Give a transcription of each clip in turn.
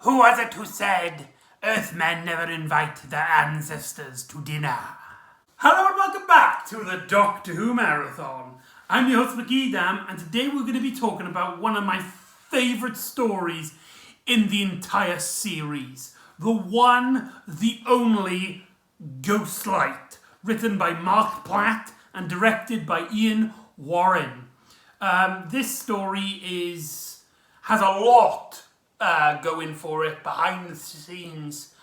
Who was it who said, Earthmen never invite their ancestors to dinner? Hello and welcome back to the Doctor Who Marathon. I'm your host McEdam, and today we're going to be talking about one of my favourite stories in the entire series. The one, the only, Ghostlight, written by Mark Platt and directed by Ian Warren. This story has a lot going for it behind the scenes,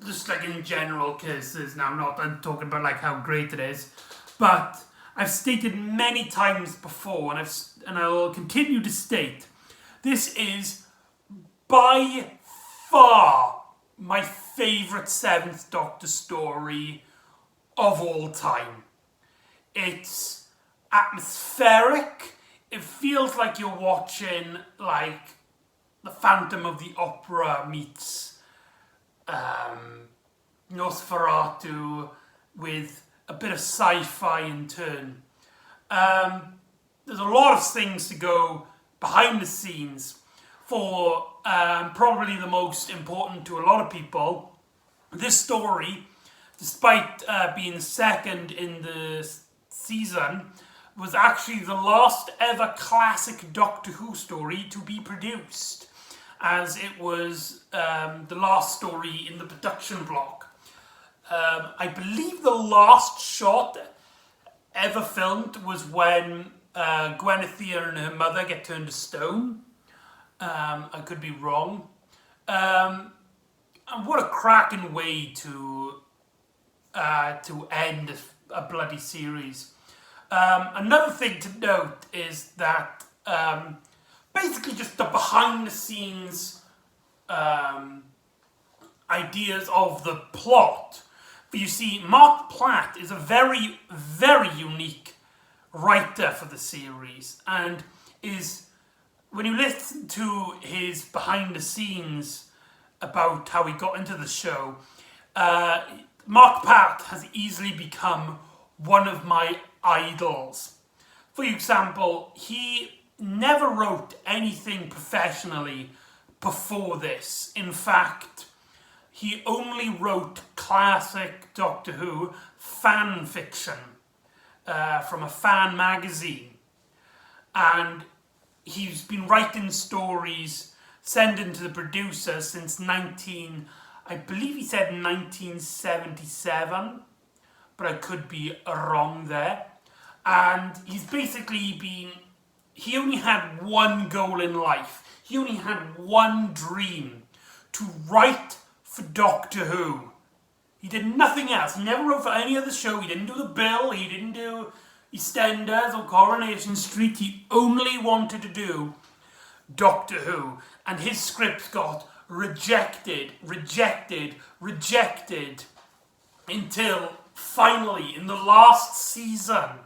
just like in general cases. Now, I'm talking about like how great it is, but I've stated many times before, and I will continue to state, this is by far my favourite Seventh Doctor story of all time. It's atmospheric. It feels like you're watching like the Phantom of the Opera meets Nosferatu with a bit of sci-fi in turn. There's a lot of things to go behind the scenes. For probably the most important to a lot of people, this story, despite being second in the season, was actually the last ever classic Doctor Who story to be produced, as it was the last story in the production block. I believe the last shot ever filmed was when Gwenethia and her mother get turned to stone. I could be wrong. And what a cracking way to end a bloody series. Another thing to note is that basically just the behind the scenes ideas of the plot. But you see, Mark Platt is a very, very unique writer for the series, and when you listen to his behind the scenes about how he got into the show, Mark Platt has easily become one of my idols. For example, he never wrote anything professionally before this. In fact, he only wrote classic Doctor Who fan fiction from a fan magazine. And he's been writing stories, sending to the producer since I believe he said 1977, but I could be wrong there. And he's basically he only had one goal in life. He only had one dream: to write for Doctor Who. He did nothing else. He never wrote for any other show. He didn't do The Bill. He didn't do EastEnders or Coronation Street. He only wanted to do Doctor Who. And his scripts got rejected, until finally, in the last season,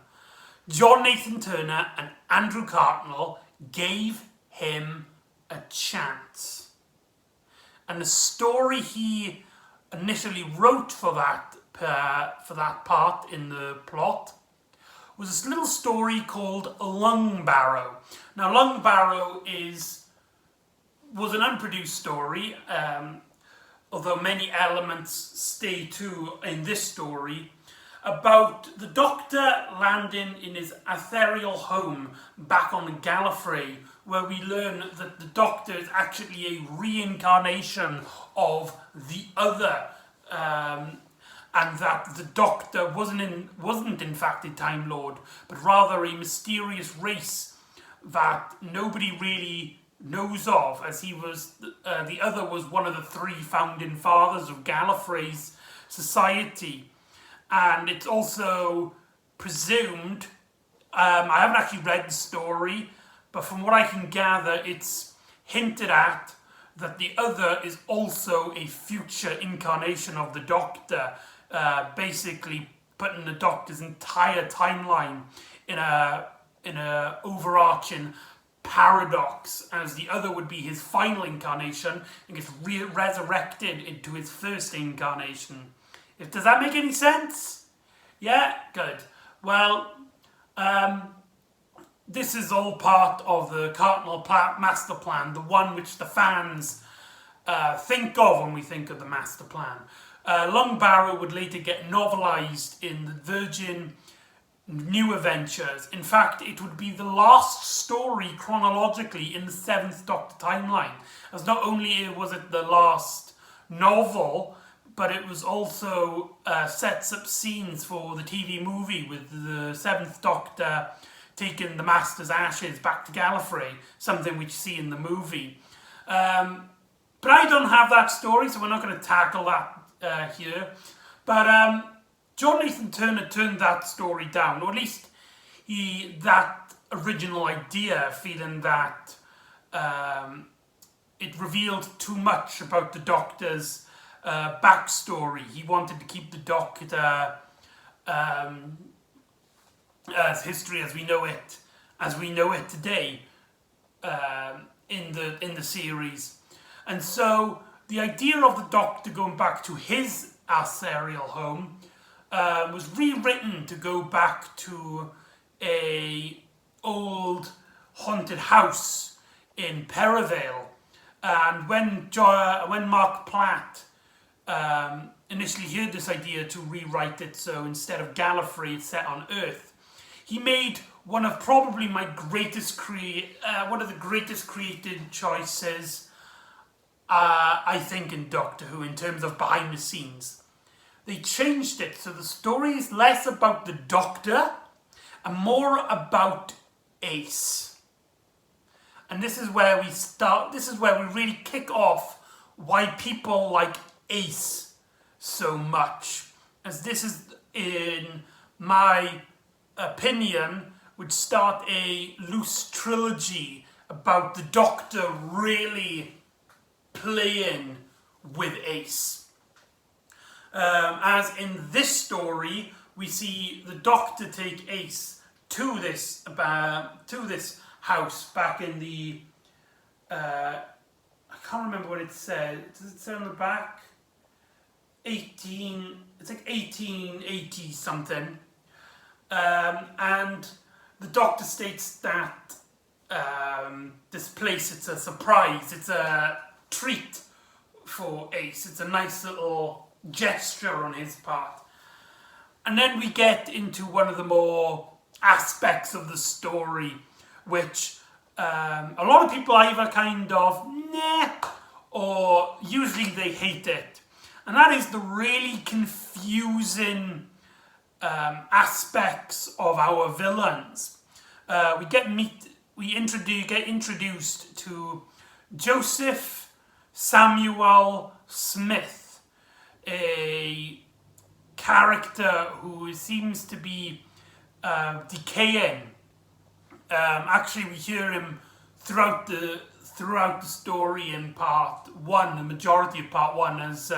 John Nathan Turner and Andrew Cartnell gave him a chance. And the story he initially wrote for that part in the plot was this little story called Lung Barrow. Now, Lung Barrow was an unproduced story, although many elements stay too in this story, about the Doctor landing in his ethereal home back on Gallifrey, where we learn that the Doctor is actually a reincarnation of the Other, and that the Doctor wasn't in fact a Time Lord, but rather a mysterious race that nobody really knows of, as he was the Other was one of the three founding fathers of Gallifrey's society. And it's also presumed, I haven't actually read the story, but from what I can gather, it's hinted at that the Other is also a future incarnation of the Doctor, basically putting the Doctor's entire timeline in a overarching paradox, as the Other would be his final incarnation and gets resurrected into his first incarnation. Does that make any sense? Yeah? Good. Well, this is all part of the Cardinal master plan, the one which the fans think of when we think of the master plan. Long Barrow would later get novelised in the Virgin New Adventures. In fact, it would be the last story chronologically in the Seventh Doctor timeline, as not only was it the last novel, but it was also sets up scenes for the TV movie with the Seventh Doctor taking the Master's ashes back to Gallifrey, something which you see in the movie. But I don't have that story, so we're not going to tackle that here. But John Nathan Turner turned that story down, or at least that original idea, feeling that it revealed too much about the Doctor's backstory. He wanted to keep the Doctor as history as we know it today in the series. And so the idea of the Doctor going back to his Arthurial home was rewritten to go back to a old haunted house in Perivale. And when Mark Platt initially heard this idea to rewrite it so instead of Gallifrey it's set on Earth, he made one of probably one of the greatest creative choices I think in Doctor Who in terms of behind the scenes. They changed it so the story is less about the Doctor and more about Ace. And this is where we start, this is where we really kick off why people like Ace so much. As this is, in my opinion, would start a loose trilogy about the Doctor really playing with Ace. As in this story, we see the Doctor take Ace to this house back in the I can't remember what it said. Does it say on the back? It's like 1880 something. And the Doctor states that this place, it's a surprise, it's a treat for Ace. It's a nice little gesture on his part. And then we get into one of the more aspects of the story, which a lot of people either kind of nah, or usually they hate it. And that is the really confusing aspects of our villains. We get introduced to Joseph Samuel Smith, a character who seems to be decaying. Actually, we hear him throughout the story in part one, the majority of part one, as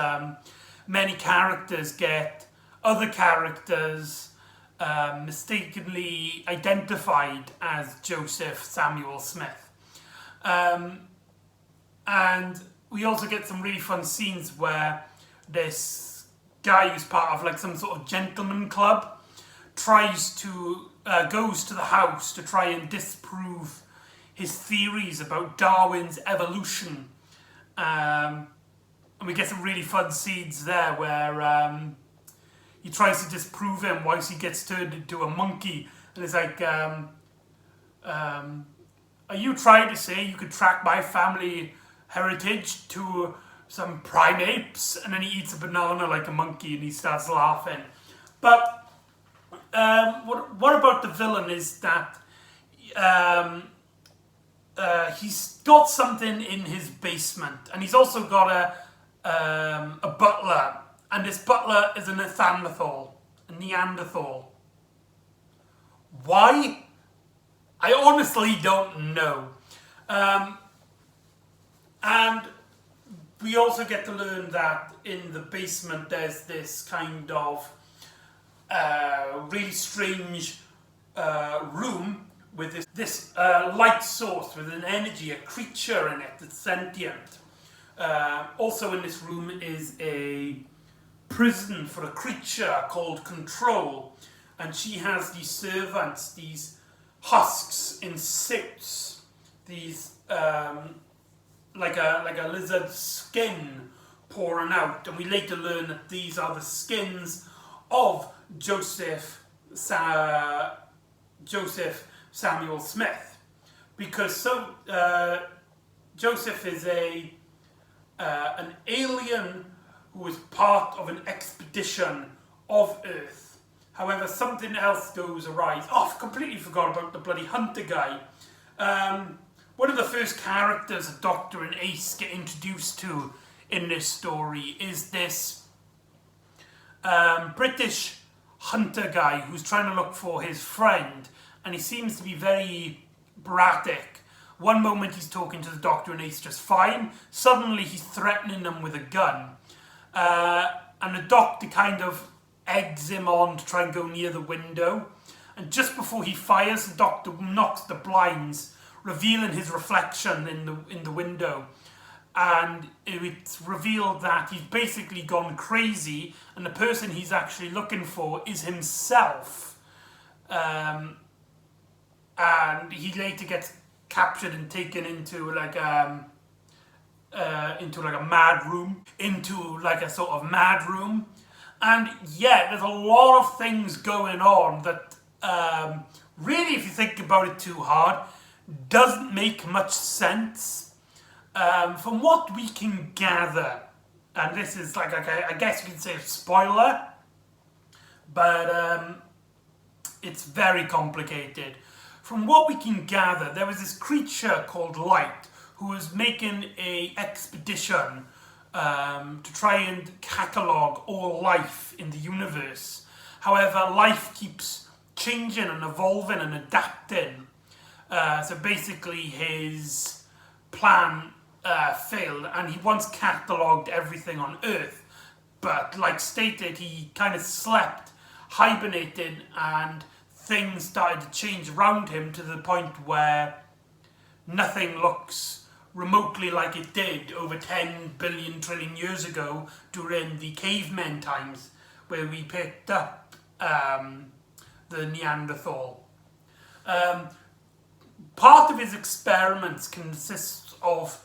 many characters get other characters mistakenly identified as Joseph Samuel Smith. And we also get some really fun scenes where this guy who's part of like some sort of gentleman club goes to the house to try and disprove his theories about Darwin's evolution. And we get some really fun scenes there where he tries to disprove him whilst he gets turned into a monkey. And it's like, are you trying to say you could track my family heritage to some primates? And then he eats a banana like a monkey and he starts laughing. But what about the villain is that he's got something in his basement, and he's also got a butler, and this butler is a Neanderthal. Why? I honestly don't know. And we also get to learn that in the basement there's this kind of really strange room with this light source with an energy, a creature in it that's sentient. Also in this room is a prison for a creature called Control, and she has these servants, these husks in suits, these like a lizard skin pouring out, and we later learn that these are the skins of Joseph Samuel Smith, because Joseph is an alien who was part of an expedition of Earth. However, something else goes awry. Oh, I completely forgot about the bloody hunter guy. One of the first characters that Doctor and Ace get introduced to in this story is this British hunter guy who's trying to look for his friend, and he seems to be very bratic. One moment he's talking to the Doctor and Ace just fine, suddenly he's threatening them with a gun. And the Doctor kind of eggs him on to try and go near the window. And just before he fires, the Doctor knocks the blinds, revealing his reflection in the window. And it's revealed that he's basically gone crazy, and the person he's actually looking for is himself. And he later gets captured and taken into like a mad room, and yeah, there's a lot of things going on that really, if you think about it too hard, doesn't make much sense. From what we can gather, and this is like, I guess you could say a spoiler, but it's very complicated. From what we can gather, there was this creature called Light who was making an expedition to try and catalogue all life in the universe. However, life keeps changing and evolving and adapting. So basically his plan failed, and he once catalogued everything on Earth. But like stated, he kind of slept, hibernated, and things started to change around him to the point where nothing looks remotely like it did over 10 billion trillion years ago during the cavemen times, where we picked up the Neanderthal. Part of his experiments consists of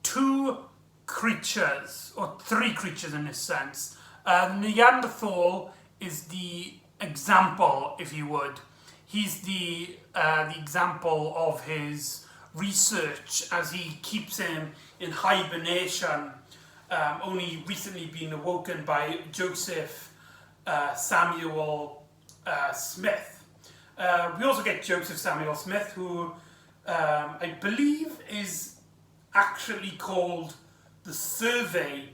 two creatures, or three creatures in this sense. Neanderthal is the example, if you would. He's the example of his research, as he keeps him in hibernation, only recently being awoken by Joseph Samuel Smith. We also get Joseph Samuel Smith, who I believe is actually called the Survey,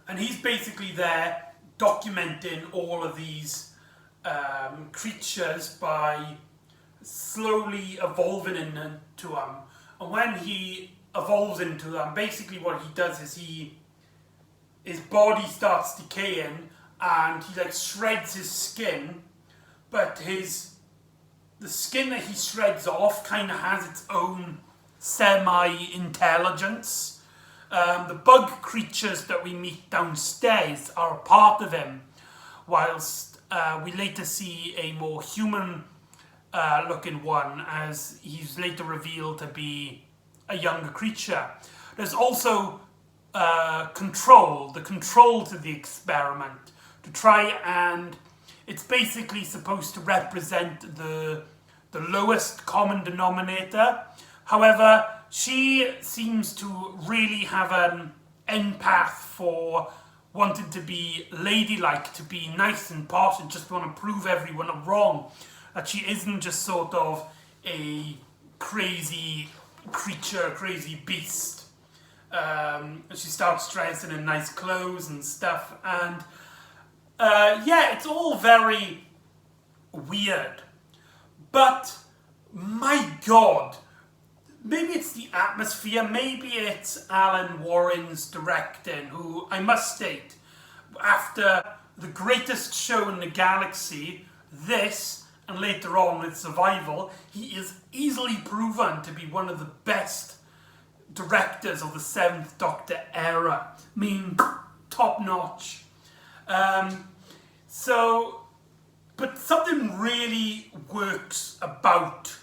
and he's basically there documenting all of these creatures by slowly evolving into them. And when he evolves into them, basically what he does is his body starts decaying, and he like shreds his skin, but the skin that he shreds off kind of has its own semi-intelligence. The bug creatures that we meet downstairs are a part of him, whilst we later see a more human looking one, as he's later revealed to be a younger creature. There's also the control to the experiment, to try and it's basically supposed to represent the lowest common denominator. However, she seems to really have an empath for wanting to be ladylike, to be nice and posh, and just want to prove everyone wrong. That she isn't just sort of a crazy creature, crazy beast. She starts dressing in nice clothes and stuff, and yeah, it's all very weird. But my God, maybe it's the atmosphere, maybe it's Alan Warren's directing, who I must state, after the greatest show in the galaxy, this, and later on with Survival, he is easily proven to be one of the best directors of the 7th Doctor era. I mean, top notch. So But something really works about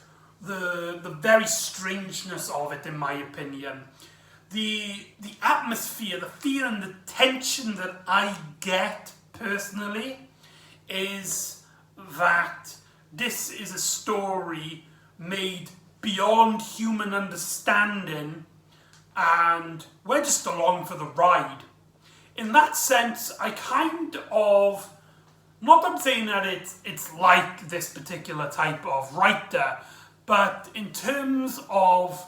the very strangeness of it, in my opinion. The atmosphere, the fear and the tension that I get personally is that this is a story made beyond human understanding, and we're just along for the ride. In that sense, I kind of, not that I'm saying that it's like this particular type of writer, but in terms of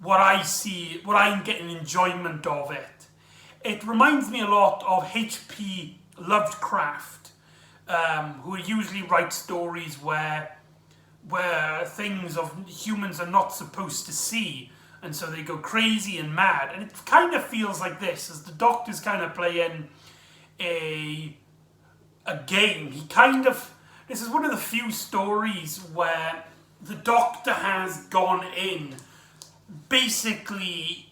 what I see, what I'm getting enjoyment of it, it reminds me a lot of H.P. Lovecraft, who usually writes stories where things of humans are not supposed to see, and so they go crazy and mad. And it kind of feels like this, as the Doctor's kind of playing a game. This is one of the few stories where the Doctor has gone in basically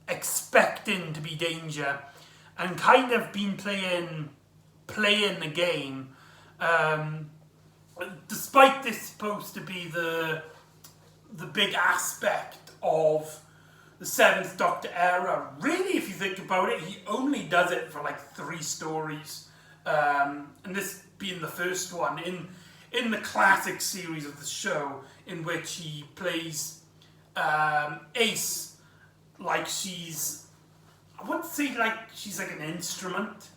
expecting to be danger and kind of been playing the game. Despite this supposed to be the big aspect of the Seventh Doctor era, really, if you think about it, he only does it for like 3 stories, and this being the first one in the classic series of the show, in which he plays Ace like she's, I wouldn't say like she's like an instrument,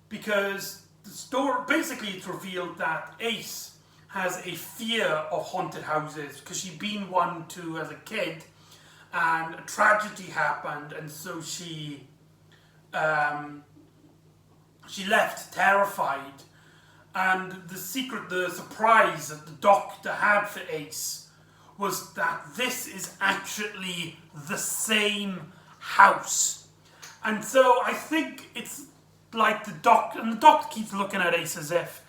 because the story, basically it's revealed that Ace has a fear of haunted houses because she'd been one too as a kid, and a tragedy happened, and so she left terrified. And the surprise that the Doctor had for Ace was that this is actually the same house. And so I think it's like the Doctor keeps looking at Ace as if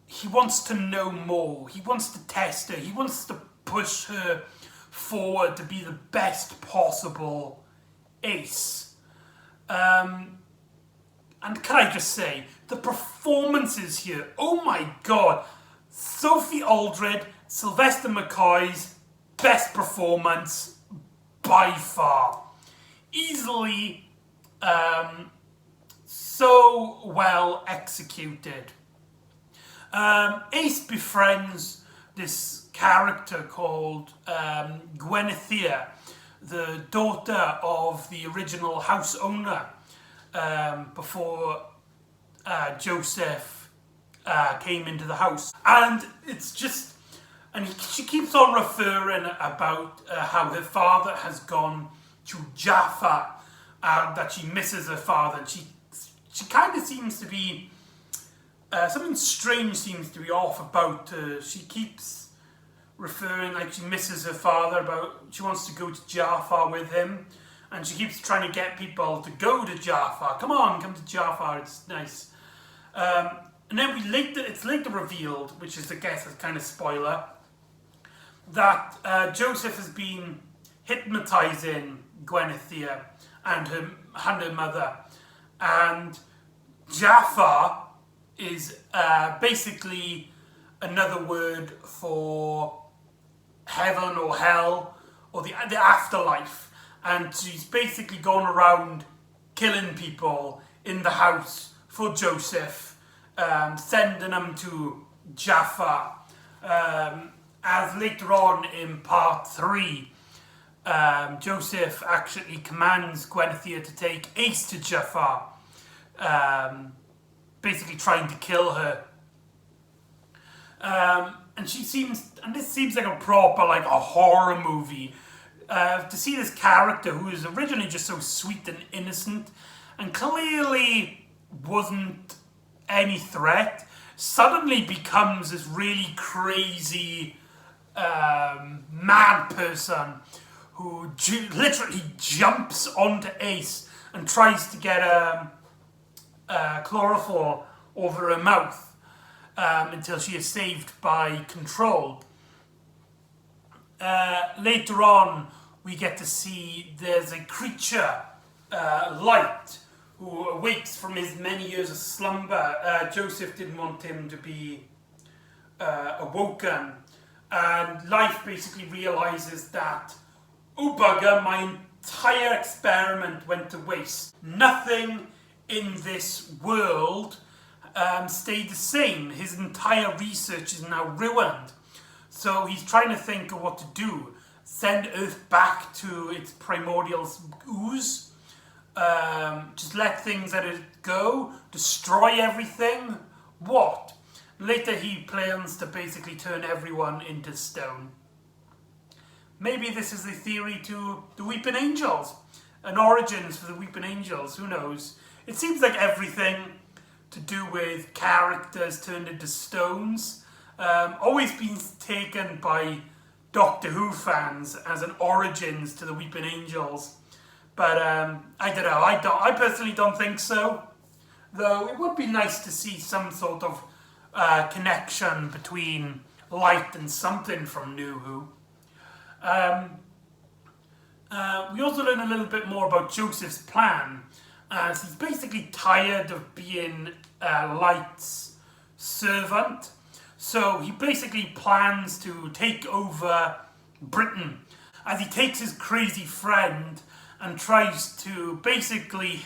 he wants to know more. He wants to test her. He wants to push her forward to be the best possible Ace. And can I just say, the performances here, oh my god, Sophie Aldred, Sylvester McCoy's best performance by far. Easily so well executed. Ace befriends this character called Gwenethia, the daughter of the original house owner, before Joseph came into the house. And it's just, and she keeps on referring about how her father has gone to Jaffa, that she misses her father, and she kind of seems to be, something strange seems to be off about her. She keeps referring like she misses her father, about she wants to go to Jaffa with him, and she keeps trying to get people to go to Jaffa. Come on, come to Jaffa, it's nice. And then it's later revealed, which is, I guess, a kind of spoiler, that Joseph has been hypnotizing Gwenethia and her mother, and Jaffa is basically another word for heaven or hell or the afterlife, and she's basically gone around killing people in the house for Joseph, sending them to Jaffa. As later on in part 3, Joseph actually commands Gwenethia to take Ace to Jaffa, basically trying to kill her. And this seems like a proper, like a horror movie. To see this character who is originally just so sweet and innocent and clearly wasn't any threat, suddenly becomes this really crazy mad person who literally jumps onto Ace and tries to get chlorophyll over her mouth until she is saved by Control. Later on, we get to see there's a creature, Light, who awakes from his many years of slumber. Joseph didn't want him to be awoken, and life basically realizes that, oh bugger, my entire experiment went to waste. Nothing in this world stayed the same. His entire research is now ruined. So he's trying to think of what to do. Send Earth back to its primordial ooze? Just let things let it go? Destroy everything? What? Later he plans to basically turn everyone into stone. Maybe this is the theory to the Weeping Angels. An origins for the Weeping Angels, who knows? It seems like everything to do with characters turned into stones always been taken by Doctor Who fans as an origins to the Weeping Angels. But I don't know, I personally don't think so. Though it would be nice to see some sort of connection between light and something from New Who. We also learn a little bit more about Joseph's plan, as he's basically tired of being Light's servant. So he basically plans to take over Britain, as he takes his crazy friend and tries to basically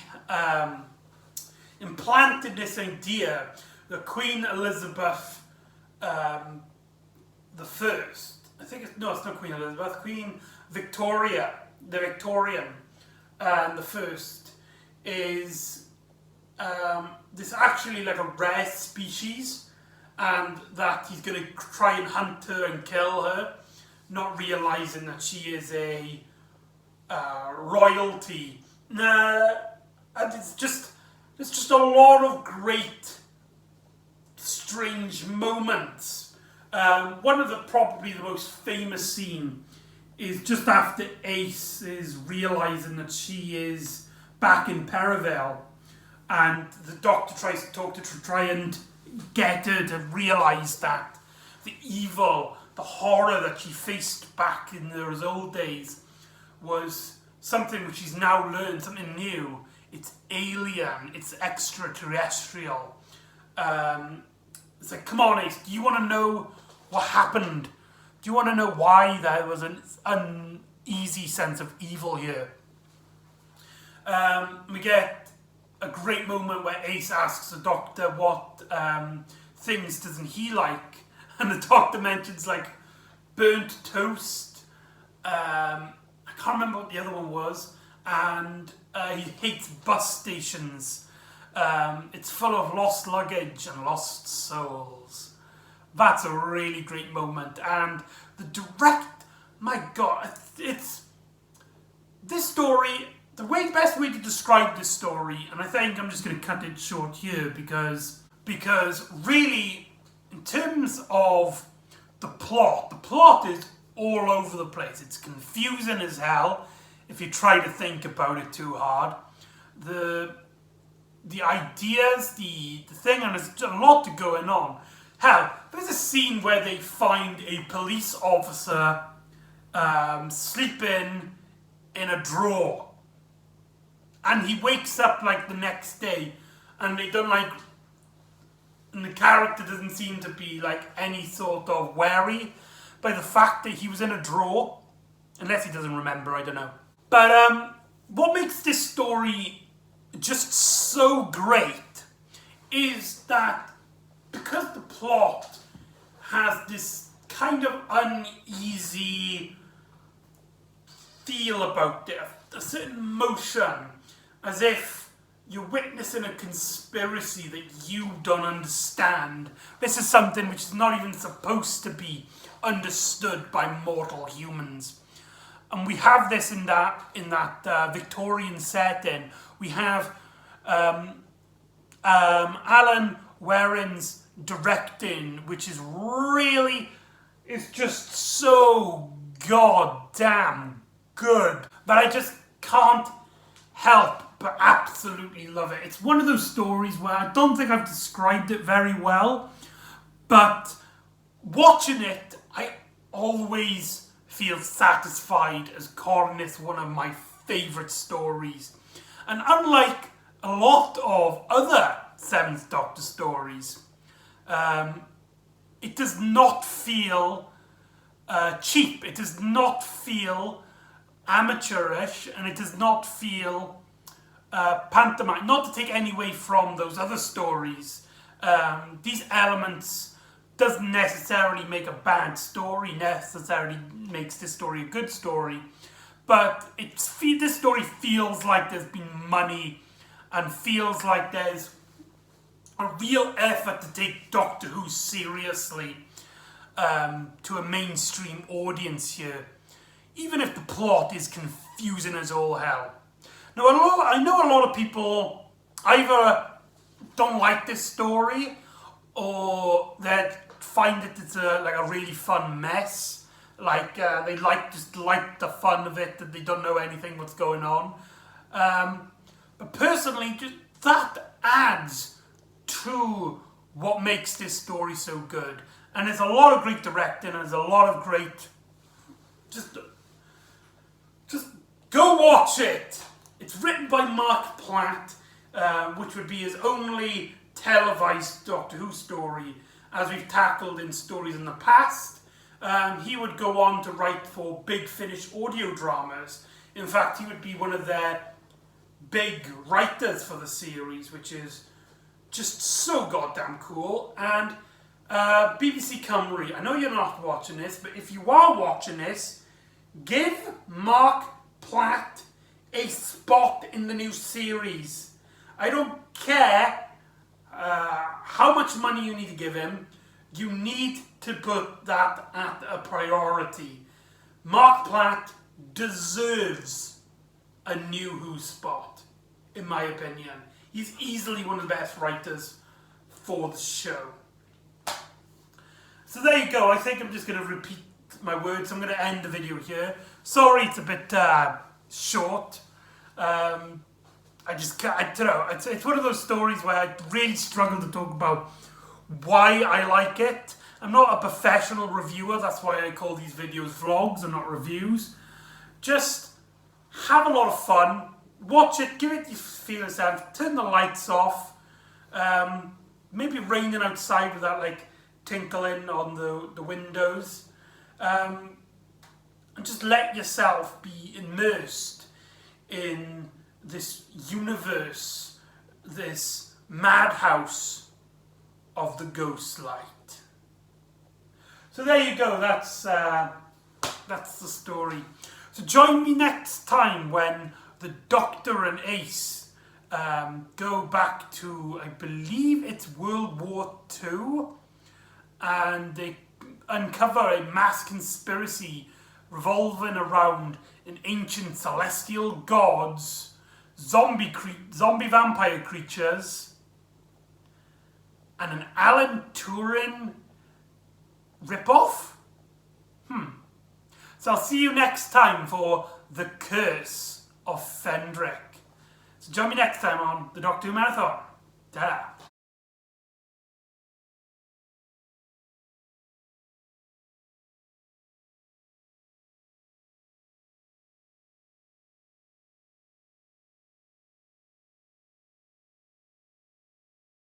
implant in this idea that Queen Elizabeth the First, I think it's not Queen Elizabeth, Queen Victoria, the Victorian, the First, is this actually like a rare species, and that he's going to try and hunt her and kill her, not realizing that she is a royalty. And it's just a lot of great, strange moments. One of probably the most famous scene is just after Ace is realizing that she is back in Perivale, and the Doctor tries to talk to her to try and get her to realize that the evil, the horror that she faced back in those old days was something which she's now learned, something new. It's alien, it's extraterrestrial. It's like, come on, Ace, do you want to know what happened? Do you want to know why there was an uneasy sense of evil here? We get a great moment where Ace asks the Doctor what things doesn't he like, and the Doctor mentions like burnt toast. I can't remember what the other one was, and he hates bus stations. It's full of lost luggage and lost souls. That's a really great moment, and the my God, it's this story. The best way to describe this story, and I think I'm just going to cut it short here because really, in terms of the plot is all over the place. It's confusing as hell if you try to think about it too hard. The ideas, the thing, and there's a lot going on. Hell, there's a scene where they find a police officer sleeping in a drawer. And he wakes up like the next day, and they don't like, and the character doesn't seem to be like any sort of wary by the fact that he was in a drawer, unless he doesn't remember, I don't know. But what makes this story just so great is that because the plot has this kind of uneasy feel about it, a certain motion, as if you're witnessing a conspiracy that you don't understand. This is something which is not even supposed to be understood by mortal humans. And we have this in that Victorian setting. We have Alan Waring's directing, which is really, it's just so goddamn good that I just can't help but absolutely love it. It's one of those stories where I don't think I've described it very well, but watching it, I always feel satisfied as calling this one of my favourite stories. And unlike a lot of other Seventh Doctor stories. It does not feel cheap. It does not feel amateurish, and it does not feel pantomime. Not to take any away from those other stories. These elements doesn't necessarily make a bad story, necessarily makes this story a good story, but this story feels like there's been money and feels like there's a real effort to take Doctor Who seriously to a mainstream audience here, even if the plot is confusing as all hell. Now, I know a lot of people either don't like this story or that find it's like a really fun mess. Like they just like the fun of it, that they don't know anything what's going on. But personally, just that adds to what makes this story so good. And there's a lot of great directing, and there's a lot of great. Just go watch it. It's written by Mark Platt, which would be his only televised Doctor Who story, as we've tackled in stories in the past. He would go on to write for Big Finish audio dramas. In fact, he would be one of their big writers for the series, which is just so goddamn cool. And BBC Cymru, I know you're not watching this, but if you are watching this, give Mark Platt a spot in the new series. I don't care how much money you need to give him. You need to put that at a priority. Mark Platt deserves a new Who spot, in my opinion. He's easily one of the best writers for the show. So there you go. I think I'm just going to repeat my words. I'm going to end the video here. Sorry it's a bit short. I don't know. It's one of those stories where I really struggle to talk about why I like it. I'm not a professional reviewer. That's why I call these videos vlogs and not reviews. Just have a lot of fun. Watch it. Give it your feel yourself. Turn the lights off. Maybe raining outside with that like tinkling on the windows. And just let yourself be immersed in this universe, this madhouse of the ghost light. So there you go. That's the story. So join me next time when the Doctor and Ace go back to, I believe it's World War II, and they uncover a mass conspiracy revolving around an ancient celestial gods, zombie vampire creatures, and an Alan Turing ripoff? So I'll see you next time for The Curse of Fendrick. So join me next time on the Doctor Who Marathon. Ta-da!